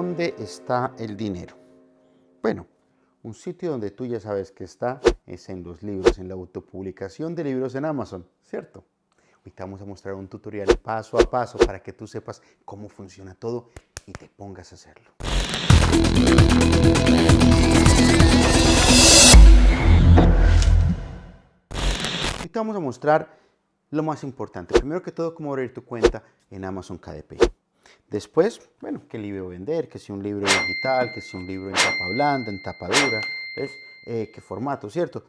¿dónde está el dinero? Bueno, un sitio donde tú ya sabes que está es en los libros, en la autopublicación de libros en Amazon, ¿cierto? Hoy te vamos a mostrar un tutorial paso a paso para que tú sepas cómo funciona todo y te pongas a hacerlo. Hoy te vamos a mostrar lo más importante. Primero que todo, cómo abrir tu cuenta en Amazon KDP. Después, bueno, qué libro vender, que si un libro digital, que si un libro en tapa blanda, en tapa dura, ¿ves? Qué formato, ¿cierto?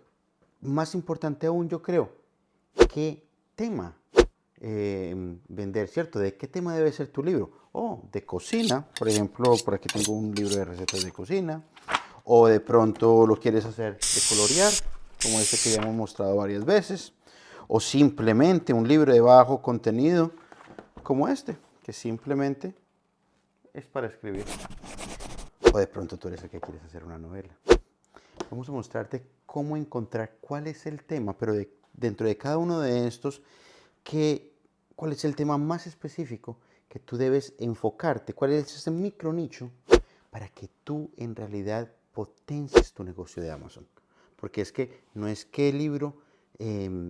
Más importante aún, yo creo, qué tema vender, ¿cierto? ¿De qué tema debe ser tu libro? De cocina, por ejemplo, por aquí tengo un libro de recetas de cocina, o de pronto lo quieres hacer de colorear, como este que ya hemos mostrado varias veces, o simplemente un libro de bajo contenido, como este, que simplemente es para escribir. O de pronto tú eres el que quieres hacer una novela. Vamos a mostrarte cómo encontrar cuál es el tema, pero dentro de cada uno de estos, cuál es el tema más específico que tú debes enfocarte, cuál es ese micro nicho para que tú en realidad potencies tu negocio de Amazon. Porque es que no es que el libro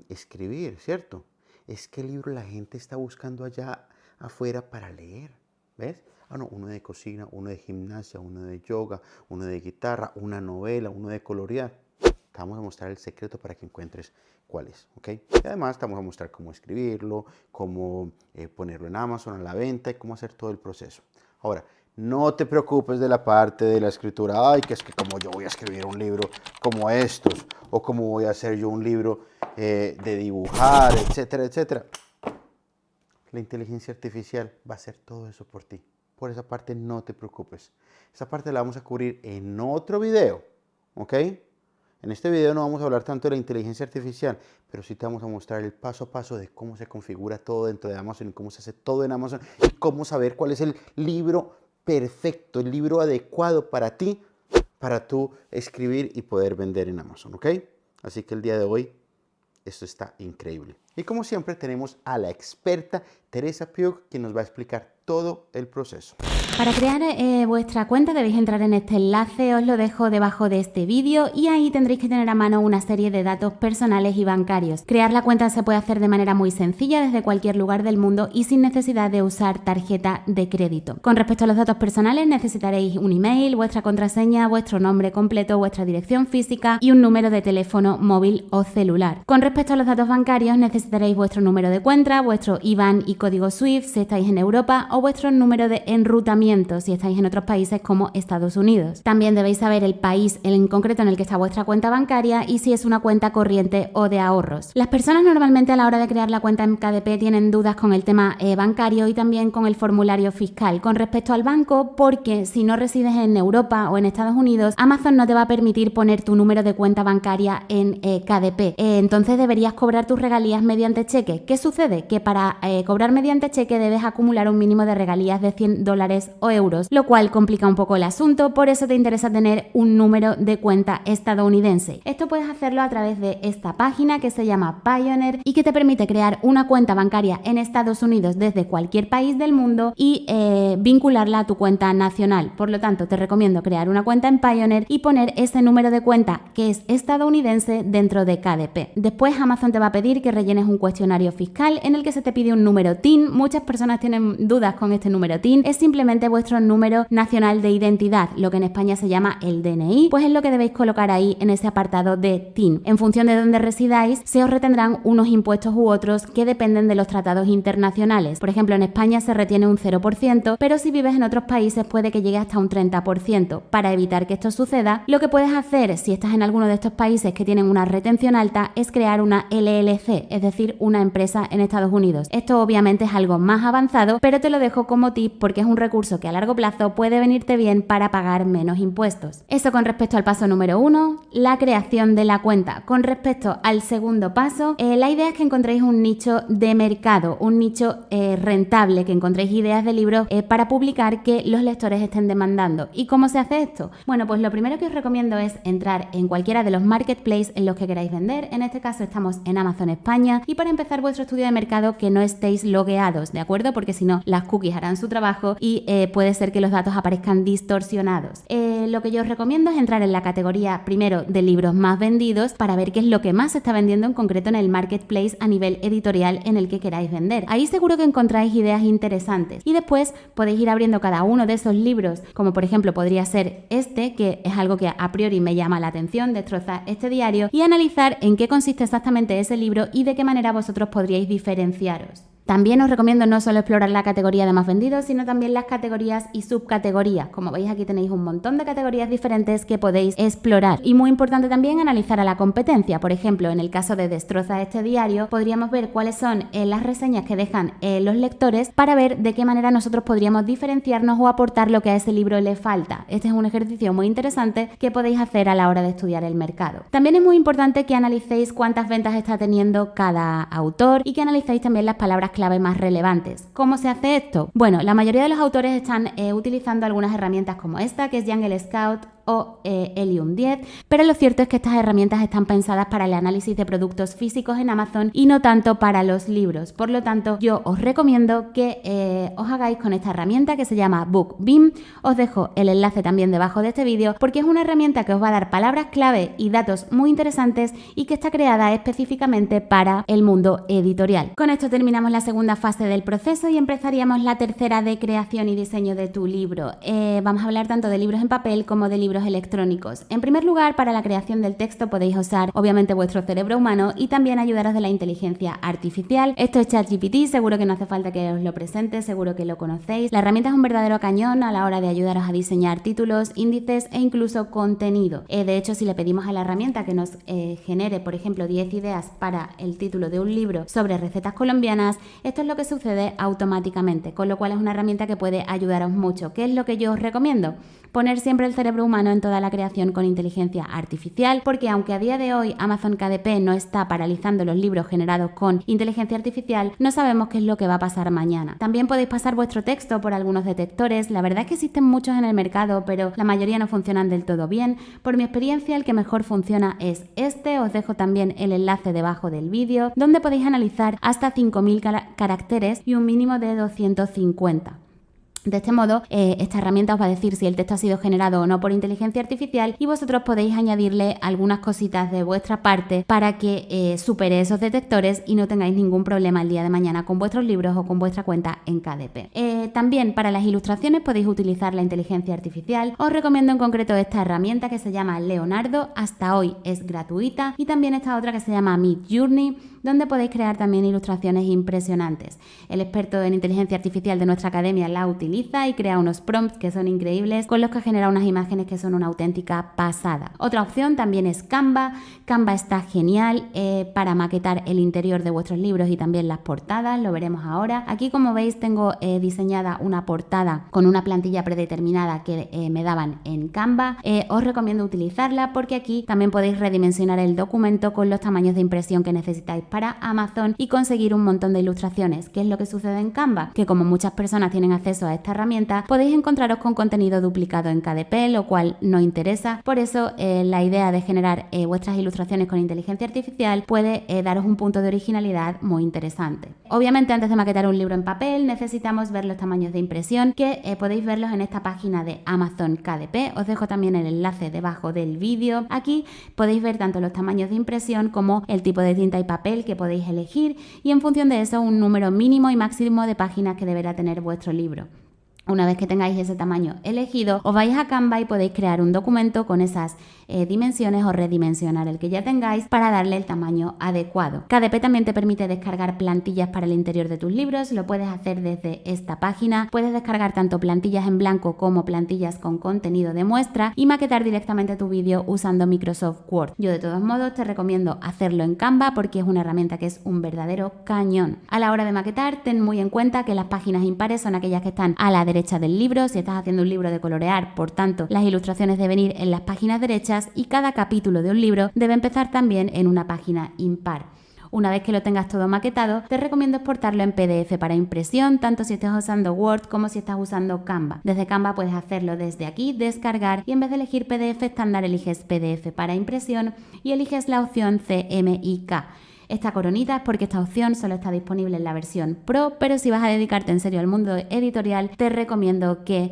escribir, ¿cierto? Es que el libro la gente está buscando allá afuera para leer, ¿ves? No, uno de cocina, uno de gimnasia, uno de yoga, uno de guitarra, una novela, uno de colorear. Te vamos a mostrar el secreto para que encuentres cuál es, ¿ok? Y además te vamos a mostrar cómo escribirlo, cómo ponerlo en Amazon a la venta y cómo hacer todo el proceso. Ahora, no te preocupes de la parte de la escritura. Ay, que es que como yo voy a escribir un libro como estos, o como voy a hacer yo un libro de dibujar, etcétera, etcétera. La inteligencia artificial va a hacer todo eso por ti. Por esa parte no te preocupes. Esa parte la vamos a cubrir en otro video, ¿ok? En este video no vamos a hablar tanto de la inteligencia artificial, pero sí te vamos a mostrar el paso a paso de cómo se configura todo dentro de Amazon y cómo se hace todo en Amazon y cómo saber cuál es el libro perfecto, el libro adecuado para ti, para tú escribir y poder vender en Amazon, ¿ok? Así que el día de hoy esto está increíble. Y como siempre tenemos a la experta Teresa Piuk, quien nos va a explicar todo el proceso. Para crear vuestra cuenta debéis entrar en este enlace, os lo dejo debajo de este vídeo y ahí tendréis que tener a mano una serie de datos personales y bancarios. Crear la cuenta se puede hacer de manera muy sencilla desde cualquier lugar del mundo y sin necesidad de usar tarjeta de crédito. Con respecto a los datos personales necesitaréis un email, vuestra contraseña, vuestro nombre completo, vuestra dirección física y un número de teléfono móvil o celular. Con respecto a los datos bancarios necesitaréis vuestro número de cuenta, vuestro IBAN y código SWIFT si estáis en Europa o vuestro número de enrutamiento si estáis en otros países como Estados Unidos. También debéis saber el país en concreto en el que está vuestra cuenta bancaria y si es una cuenta corriente o de ahorros. Las personas normalmente a la hora de crear la cuenta en KDP tienen dudas con el tema bancario y también con el formulario fiscal con respecto al banco, porque si no resides en Europa o en Estados Unidos, Amazon no te va a permitir poner tu número de cuenta bancaria en KDP. Entonces deberías cobrar tus regalías mediante cheque. ¿Qué sucede? Que para cobrar mediante cheque debes acumular un mínimo de regalías de $100 o euros, lo cual complica un poco el asunto, por eso te interesa tener un número de cuenta estadounidense. Esto puedes hacerlo a través de esta página que se llama Payoneer y que te permite crear una cuenta bancaria en Estados Unidos desde cualquier país del mundo y vincularla a tu cuenta nacional. Por lo tanto, te recomiendo crear una cuenta en Payoneer y poner ese número de cuenta que es estadounidense dentro de KDP. Después Amazon te va a pedir que rellenes un cuestionario fiscal en el que se te pide un número TIN. Muchas personas tienen dudas con este número TIN. Es simplemente vuestro número nacional de identidad, lo que en España se llama el DNI, pues es lo que debéis colocar ahí en ese apartado de TIN. En función de dónde residáis, se os retendrán unos impuestos u otros que dependen de los tratados internacionales. Por ejemplo, en España se retiene un 0%, pero si vives en otros países puede que llegue hasta un 30%. Para evitar que esto suceda, lo que puedes hacer si estás en alguno de estos países que tienen una retención alta es crear una LLC, es decir, una empresa en Estados Unidos. Esto obviamente es algo más avanzado, pero te lo dejo como tip porque es un recurso que a largo plazo puede venirte bien para pagar menos impuestos. Eso con respecto al paso número 1, la creación de la cuenta. Con respecto al segundo paso, la idea es que encontréis un nicho de mercado, un nicho rentable, que encontréis ideas de libros para publicar que los lectores estén demandando. ¿Y cómo se hace esto? Bueno, pues lo primero que os recomiendo es entrar en cualquiera de los marketplaces en los que queráis vender. En este caso estamos en Amazon España y para empezar vuestro estudio de mercado que no estéis logueados, ¿de acuerdo? Porque si no, las cookies harán su trabajo y puede ser que los datos aparezcan distorsionados. Lo que yo os recomiendo es entrar en la categoría primero de libros más vendidos para ver qué es lo que más se está vendiendo en concreto en el marketplace a nivel editorial en el que queráis vender. Ahí seguro que encontráis ideas interesantes y después podéis ir abriendo cada uno de esos libros, como por ejemplo podría ser este, que es algo que a priori me llama la atención, Destroza este diario, y analizar en qué consiste exactamente ese libro y de qué manera vosotros podríais diferenciaros. También os recomiendo no solo explorar la categoría de más vendidos, sino también las categorías y subcategorías. Como veis, aquí tenéis un montón de categorías diferentes que podéis explorar. Y muy importante también analizar a la competencia. Por ejemplo, en el caso de Destroza este diario, podríamos ver cuáles son las reseñas que dejan los lectores para ver de qué manera nosotros podríamos diferenciarnos o aportar lo que a ese libro le falta. Este es un ejercicio muy interesante que podéis hacer a la hora de estudiar el mercado. También es muy importante que analicéis cuántas ventas está teniendo cada autor y que analicéis también las palabras clave más relevantes. ¿Cómo se hace esto? Bueno, la mayoría de los autores están utilizando algunas herramientas como esta, que es Jungle Scout o Helium 10, pero lo cierto es que estas herramientas están pensadas para el análisis de productos físicos en Amazon y no tanto para los libros. Por lo tanto, yo os recomiendo que os hagáis con esta herramienta que se llama BookBeam. Os dejo el enlace también debajo de este vídeo porque es una herramienta que os va a dar palabras clave y datos muy interesantes y que está creada específicamente para el mundo editorial. Con esto terminamos la segunda fase del proceso y empezaríamos la tercera de creación y diseño de tu libro. Vamos a hablar tanto de libros en papel como de libros electrónicos. En primer lugar, para la creación del texto podéis usar obviamente vuestro cerebro humano y también ayudaros de la inteligencia artificial. Esto es ChatGPT, seguro que no hace falta que os lo presente, seguro que lo conocéis. La herramienta es un verdadero cañón a la hora de ayudaros a diseñar títulos, índices e incluso contenido. De hecho, si le pedimos a la herramienta que nos genere, por ejemplo, 10 ideas para el título de un libro sobre recetas colombianas, esto es lo que sucede automáticamente, con lo cual es una herramienta que puede ayudaros mucho. ¿Qué es lo que yo os recomiendo? Poner siempre el cerebro humano en toda la creación con inteligencia artificial, porque aunque a día de hoy Amazon KDP no está paralizando los libros generados con inteligencia artificial, no sabemos qué es lo que va a pasar mañana. También podéis pasar vuestro texto por algunos detectores. La verdad es que existen muchos en el mercado, pero la mayoría no funcionan del todo bien. Por mi experiencia, el que mejor funciona es este. Os dejo también el enlace debajo del vídeo, donde podéis analizar hasta 5000 caracteres y un mínimo de 250. De este modo, esta herramienta os va a decir si el texto ha sido generado o no por inteligencia artificial y vosotros podéis añadirle algunas cositas de vuestra parte para que supere esos detectores y no tengáis ningún problema el día de mañana con vuestros libros o con vuestra cuenta en KDP. También para las ilustraciones podéis utilizar la inteligencia artificial. Os recomiendo en concreto esta herramienta que se llama Leonardo, hasta hoy es gratuita, y también esta otra que se llama Midjourney, donde podéis crear también ilustraciones impresionantes. El experto en inteligencia artificial de nuestra academia la utiliza y crea unos prompts que son increíbles, con los que genera unas imágenes que son una auténtica pasada. Otra opción también es Canva. Canva está genial para maquetar el interior de vuestros libros y también las portadas, lo veremos ahora. Aquí, como veis, tengo diseñada una portada con una plantilla predeterminada que me daban en Canva. Os recomiendo utilizarla porque aquí también podéis redimensionar el documento con los tamaños de impresión que necesitáis para Amazon y conseguir un montón de ilustraciones. ¿Qué es lo que sucede en Canva? Que como muchas personas tienen acceso a esta herramienta, podéis encontraros con contenido duplicado en KDP, lo cual no interesa. Por eso la idea de generar vuestras ilustraciones con inteligencia artificial puede daros un punto de originalidad muy interesante. Obviamente, antes de maquetar un libro en papel necesitamos ver los tamaños de impresión, que podéis verlos en esta página de Amazon KDP. Os dejo también el enlace debajo del vídeo. Aquí podéis ver tanto los tamaños de impresión como el tipo de tinta y papel que podéis elegir, y en función de eso un número mínimo y máximo de páginas que deberá tener vuestro libro. Una vez que tengáis ese tamaño elegido, os vais a Canva y podéis crear un documento con esas dimensiones o redimensionar el que ya tengáis para darle el tamaño adecuado. KDP también te permite descargar plantillas para el interior de tus libros. Lo puedes hacer desde esta página. Puedes descargar tanto plantillas en blanco como plantillas con contenido de muestra y maquetar directamente tu vídeo usando Microsoft Word. Yo de todos modos te recomiendo hacerlo en Canva porque es una herramienta que es un verdadero cañón. A la hora de maquetar, ten muy en cuenta que las páginas impares son aquellas que están a la derecha del libro. Si estás haciendo un libro de colorear, por tanto, las ilustraciones deben ir en las páginas derechas y cada capítulo de un libro debe empezar también en una página impar. Una vez que lo tengas todo maquetado, te recomiendo exportarlo en PDF para impresión, tanto si estás usando Word como si estás usando Canva. Desde Canva puedes hacerlo desde aquí, descargar, y en vez de elegir PDF estándar eliges PDF para impresión y eliges la opción CMYK. Esta coronita es porque esta opción solo está disponible en la versión Pro, pero si vas a dedicarte en serio al mundo editorial, te recomiendo que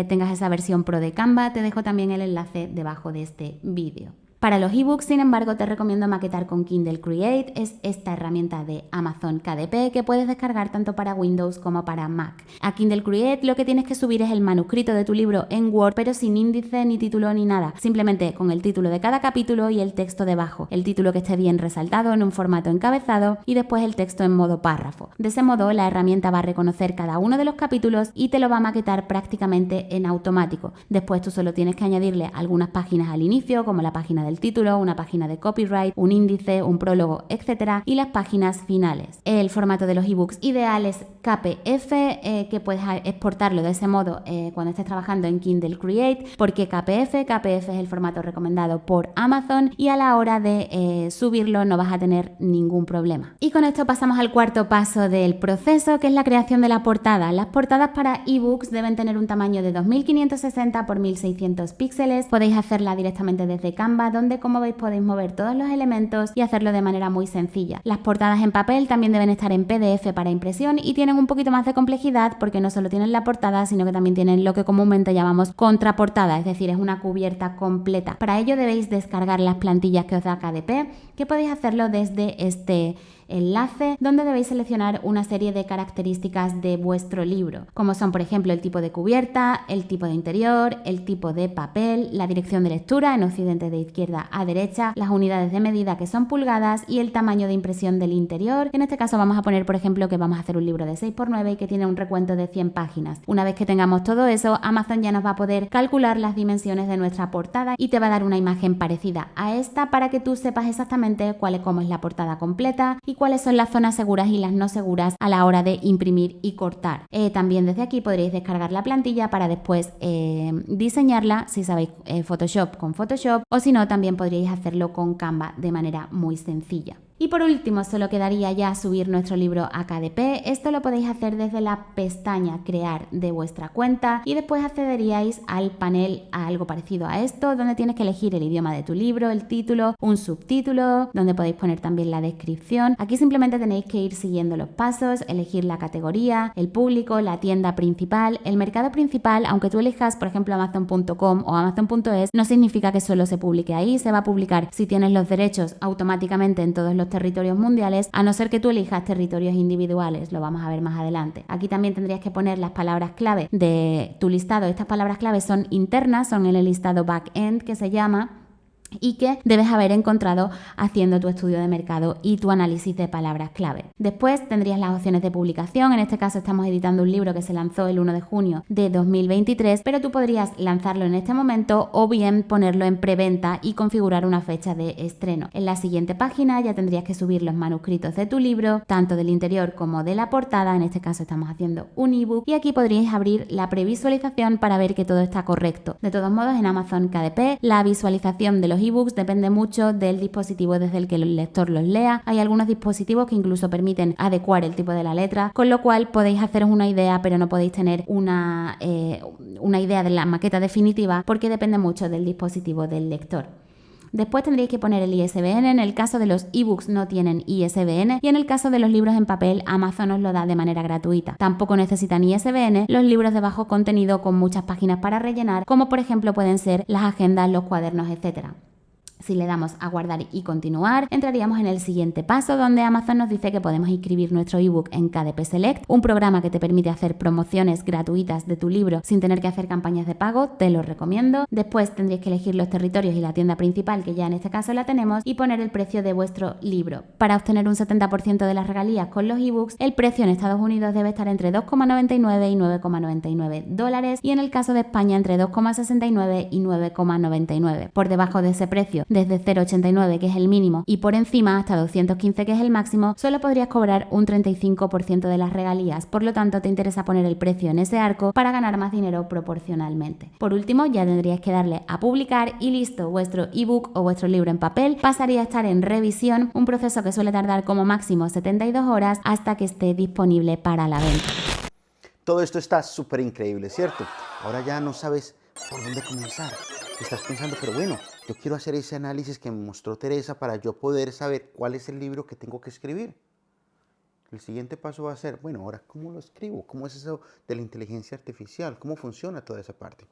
tengas esa versión Pro de Canva. Te dejo también el enlace debajo de este vídeo. Para los ebooks, sin embargo, te recomiendo maquetar con Kindle Create. Es esta herramienta de Amazon KDP que puedes descargar tanto para Windows como para Mac. A Kindle Create lo que tienes que subir es el manuscrito de tu libro en Word, pero sin índice, ni título, ni nada. Simplemente con el título de cada capítulo y el texto debajo. El título que esté bien resaltado en un formato encabezado y después el texto en modo párrafo. De ese modo, la herramienta va a reconocer cada uno de los capítulos y te lo va a maquetar prácticamente en automático. Después tú solo tienes que añadirle algunas páginas al inicio, como la página del título, una página de copyright, un índice, un prólogo, etcétera, y las páginas finales. El formato de los ebooks ideal es KPF, que puedes exportarlo de ese modo cuando estés trabajando en Kindle Create. ¿Por qué KPF? KPF es el formato recomendado por Amazon y a la hora de subirlo no vas a tener ningún problema. Y con esto pasamos al cuarto paso del proceso, que es la creación de la portada. Las portadas para ebooks deben tener un tamaño de 2560 x 1600 píxeles. Podéis hacerla directamente desde Canva, donde como veis podéis mover todos los elementos y hacerlo de manera muy sencilla. Las portadas en papel también deben estar en PDF para impresión y tienen un poquito más de complejidad porque no solo tienen la portada, sino que también tienen lo que comúnmente llamamos contraportada, es decir, es una cubierta completa. Para ello debéis descargar las plantillas que os da KDP, que podéis hacerlo desde este enlace, donde debéis seleccionar una serie de características de vuestro libro, como son por ejemplo el tipo de cubierta, el tipo de interior, el tipo de papel, la dirección de lectura en occidente de izquierda a derecha, las unidades de medida que son pulgadas y el tamaño de impresión del interior. En este caso vamos a poner por ejemplo que vamos a hacer un libro de 6×9 y que tiene un recuento de 100 páginas. Una vez que tengamos todo eso, Amazon ya nos va a poder calcular las dimensiones de nuestra portada y te va a dar una imagen parecida a esta para que tú sepas exactamente cómo es la portada completa y cuáles son las zonas seguras y las no seguras a la hora de imprimir y cortar. También desde aquí podréis descargar la plantilla para después diseñarla, si sabéis Photoshop, con Photoshop, o si no también podríais hacerlo con Canva de manera muy sencilla. Y por último, solo quedaría ya subir nuestro libro a KDP. Esto lo podéis hacer desde la pestaña Crear de vuestra cuenta y después accederíais al panel a algo parecido a esto, donde tienes que elegir el idioma de tu libro, el título, un subtítulo, donde podéis poner también la descripción. Aquí simplemente tenéis que ir siguiendo los pasos, elegir la categoría, el público, la tienda principal, el mercado principal. Aunque tú elijas, por ejemplo, Amazon.com o Amazon.es, no significa que solo se publique ahí, se va a publicar si tienes los derechos automáticamente en todos los territorios mundiales, a no ser que tú elijas territorios individuales, lo vamos a ver más adelante. Aquí también tendrías que poner las palabras clave de tu listado. Estas palabras clave son internas, son en el listado back-end que se llama, y que debes haber encontrado haciendo tu estudio de mercado y tu análisis de palabras clave. Después tendrías las opciones de publicación. En este caso estamos editando un libro que se lanzó el 1 de junio de 2023, pero tú podrías lanzarlo en este momento o bien ponerlo en preventa y configurar una fecha de estreno. En la siguiente página ya tendrías que subir los manuscritos de tu libro, tanto del interior como de la portada. En este caso estamos haciendo un ebook y aquí podríais abrir la previsualización para ver que todo está correcto. De todos modos, en Amazon KDP la visualización de los ebooks depende mucho del dispositivo desde el que el lector los lea. Hay algunos dispositivos que incluso permiten adecuar el tipo de la letra, con lo cual podéis haceros una idea, pero no podéis tener una idea de la maqueta definitiva porque depende mucho del dispositivo del lector. Después tendréis que poner el ISBN. En el caso de los ebooks no tienen ISBN y en el caso de los libros en papel Amazon os lo da de manera gratuita. Tampoco necesitan ISBN los libros de bajo contenido con muchas páginas para rellenar, como por ejemplo pueden ser las agendas, los cuadernos, etcétera. Si le damos a guardar y continuar, entraríamos en el siguiente paso, donde Amazon nos dice que podemos inscribir nuestro ebook en KDP Select, un programa que te permite hacer promociones gratuitas de tu libro sin tener que hacer campañas de pago. Te lo recomiendo. Después tendréis que elegir los territorios y la tienda principal, que ya en este caso la tenemos, y poner el precio de vuestro libro. Para obtener un 70% de las regalías con los ebooks, el precio en Estados Unidos debe estar entre $2,99 y $9,99 y en el caso de España entre $2,69 y $9,99. Por debajo de ese precio, desde 0,89 que es el mínimo y por encima hasta 215 que es el máximo, solo podrías cobrar un 35% de las regalías. Por lo tanto, te interesa poner el precio en ese arco para ganar más dinero proporcionalmente. Por último, ya tendrías que darle a publicar y listo, vuestro ebook o vuestro libro en papel pasaría a estar en revisión, un proceso que suele tardar como máximo 72 horas hasta que esté disponible para la venta. Todo esto está súper increíble, ¿cierto? Ahora ya no sabes por dónde comenzar. Estás pensando, pero bueno, Yo quiero hacer ese análisis que me mostró Teresa para yo poder saber cuál es el libro que tengo que escribir. El siguiente paso va a ser, bueno, ahora, ¿cómo lo escribo? ¿Cómo es eso de la inteligencia artificial? ¿Cómo funciona toda esa parte?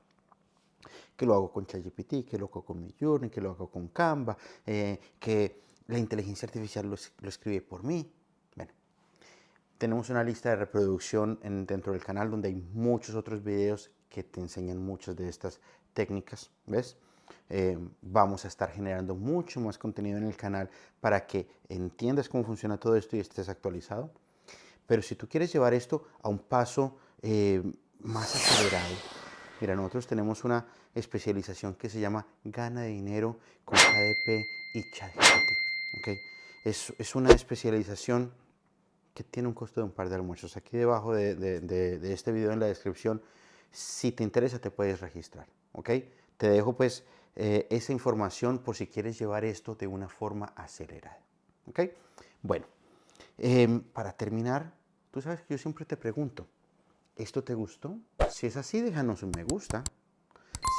Que lo hago con ChatGPT, que lo hago con Midjourney, que lo hago con Canva, que la inteligencia artificial lo escribe por mí. Bueno, tenemos una lista de reproducción dentro del canal donde hay muchos otros videos que te enseñan muchas de estas técnicas, ¿ves? Vamos a estar generando mucho más contenido en el canal para que entiendas cómo funciona todo esto y estés actualizado. Pero si tú quieres llevar esto a un paso más acelerado, mira, nosotros tenemos una especialización que se llama Gana Dinero con KDP y ChatGPT. ¿Okay? Es una especialización que tiene un costo de un par de almuerzos. Aquí debajo de este video en la descripción, si te interesa te puedes registrar. ¿Okay? Te dejo pues esa información por si quieres llevar esto de una forma acelerada. ¿Okay? Bueno, para terminar, tú sabes que yo siempre te pregunto, ¿esto te gustó? Si es así, déjanos un me gusta.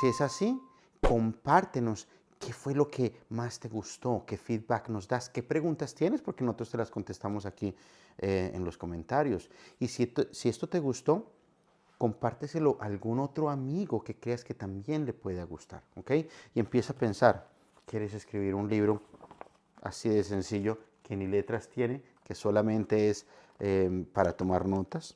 Si es así, compártenos qué fue lo que más te gustó, qué feedback nos das, qué preguntas tienes, porque nosotros te las contestamos aquí en los comentarios. Y si esto te gustó, compárteselo a algún otro amigo que creas que también le pueda gustar, ¿ok? Y empieza a pensar, ¿quieres escribir un libro así de sencillo, que ni letras tiene, que solamente es para tomar notas?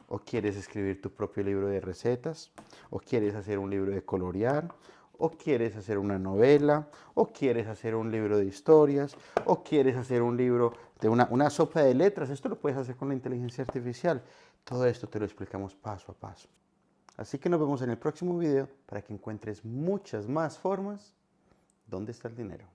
¿O quieres escribir tu propio libro de recetas? ¿O quieres hacer un libro de colorear? ¿O quieres hacer una novela? ¿O quieres hacer un libro de historias? ¿O quieres hacer un libro de una sopa de letras? Esto lo puedes hacer con la inteligencia artificial. Todo esto te lo explicamos paso a paso. Así que nos vemos en el próximo video para que encuentres muchas más formas. ¿Dónde está el dinero?